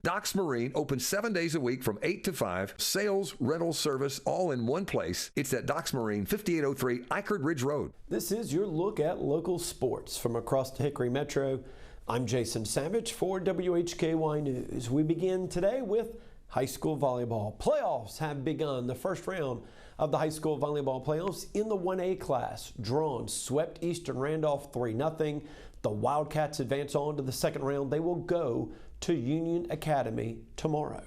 Docks Marine opens 7 days a week from 8 to 5. Sales, rental, service, all in one place. It's at Docks Marine, 5803 Eichard Ridge Road. This is your look at local sports from across the Hickory Metro. I'm Jason Savage for WHKY News. We begin today with high school volleyball. Playoffs have begun. The first round of the high school volleyball playoffs in the 1A class. Drawn swept Eastern Randolph 3-0. The Wildcats advance on to the second round. They will go to Union Academy tomorrow.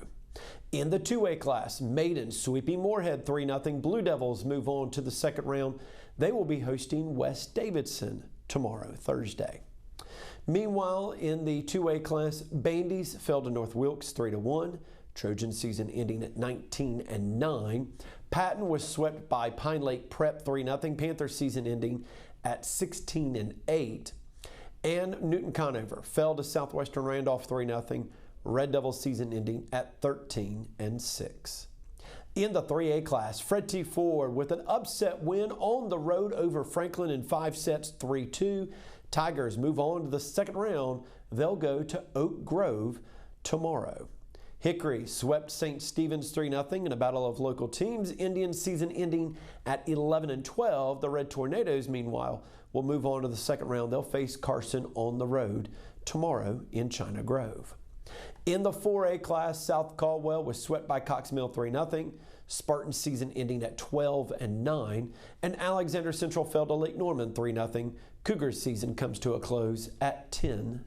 In the 2A class, Maiden sweeping Moorhead 3-0. Blue Devils move on to the second round. They will be hosting West Davidson tomorrow, Thursday. Meanwhile, in the 2A class, Bandy's fell to North Wilkes 3-1. Trojan season ending at 19-9. Patton was swept by Pine Lake Prep 3-0. Panther season ending at 16-8. And Newton Conover fell to Southwestern Randolph 3-0. Red Devils season ending at 13-6. In the 3A class, Fred T. Ford with an upset win on the road over Franklin in 5 sets, 3-2. Tigers move on to the second round. They'll go to Oak Grove tomorrow. Hickory swept St. Stephen's 3-0 in a battle of local teams. Indian season ending at 11-12. The Red Tornadoes, meanwhile, will move on to the second round. They'll face Carson on the road tomorrow in China Grove. In the 4A class, South Caldwell was swept by Cox Mill 3-0. Spartan season ending at 12-9. And Alexander Central fell to Lake Norman 3-0. Cougars season comes to a close at 10-9.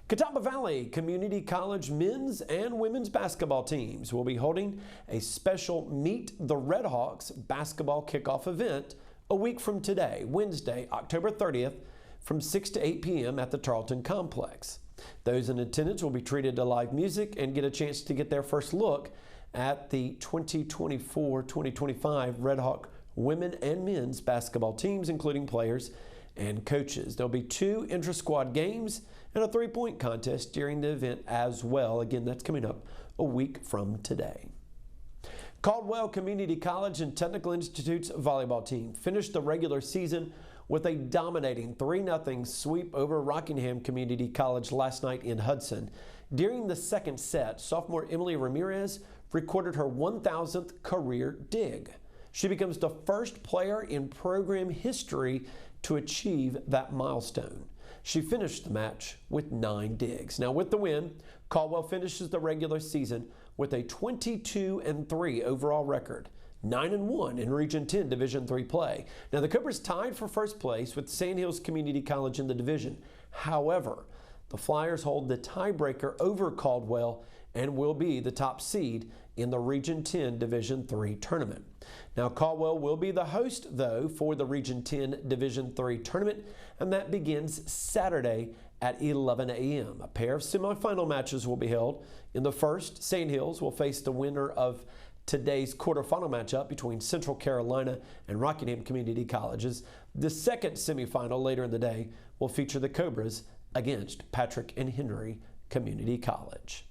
Catawba Valley Community College men's and women's basketball teams will be holding a special Meet the Redhawks basketball kickoff event a week from today, Wednesday, October 30th, from 6 to 8 p.m. at the Tarleton Complex. Those in attendance will be treated to live music and get a chance to get their first look at the 2024-2025 Redhawk women and men's basketball teams, including players and coaches. There'll be 2 intra-squad games and a 3-point contest during the event as well. Again, that's coming up a week from today. Caldwell Community College and Technical Institute's volleyball team finished the regular season with a dominating 3-0 sweep over Rockingham Community College last night in Hudson. During the second set, sophomore Emily Ramirez recorded her 1,000th career dig. She becomes the first player in program history to achieve that milestone. She finished the match with 9 digs. Now, with the win, Caldwell finishes the regular season with a 22-3 overall record, 9-1 in Region 10 Division III play. Now, the Cobras tied for first place with Sandhills Community College in the division. However, the Flyers hold the tiebreaker over Caldwell and will be the top seed in the Region 10 Division III tournament. Now, Caldwell will be the host, though, for the Region 10 Division III tournament, and that begins Saturday at 11 a.m. A pair of semifinal matches will be held. In the first, Sandhills will face the winner of today's quarterfinal matchup between Central Carolina and Rockingham Community Colleges. The second semifinal later in the day will feature the Cobras against Patrick and Henry Community College.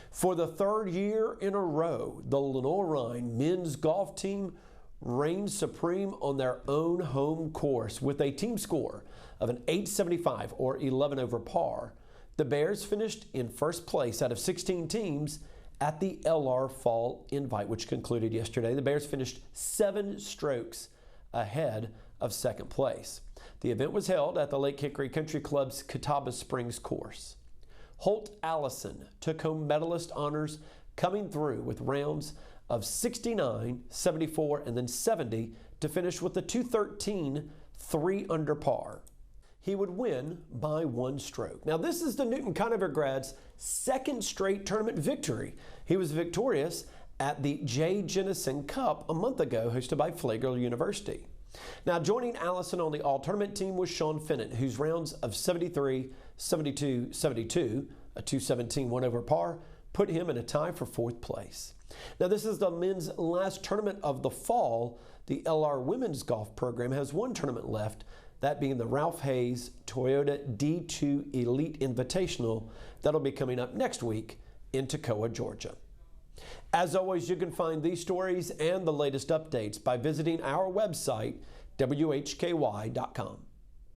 For the third year in a row, the Lenoir-Rhyne men's golf team reigned supreme on their own home course with a team score of an 875 or 11 over par. The Bears finished in first place out of 16 teams at the LR Fall Invite, which concluded yesterday. The Bears finished 7 strokes ahead of second place. The event was held at the Lake Hickory Country Club's Catawba Springs course. Holt Allison took home medalist honors, coming through with rounds of 69, 74, and then 70 to finish with a 213, 3 under par. He would win by 1 stroke. Now, this is the Newton Conover grad's second straight tournament victory. He was victorious at the J. Jennison Cup a month ago, hosted by Flagler University. Now, joining Allison on the all-tournament team was Sean Finnant, whose rounds of 73, 72, 72, a 217 1 over par, put him in a tie for 4th place. Now, this is the men's last tournament of the fall. The LR women's golf program has 1 tournament left, that being the Ralph Hayes Toyota D2 Elite Invitational. That'll be coming up next week in Toccoa, Georgia. As always, you can find these stories and the latest updates by visiting our website, WHKY.com.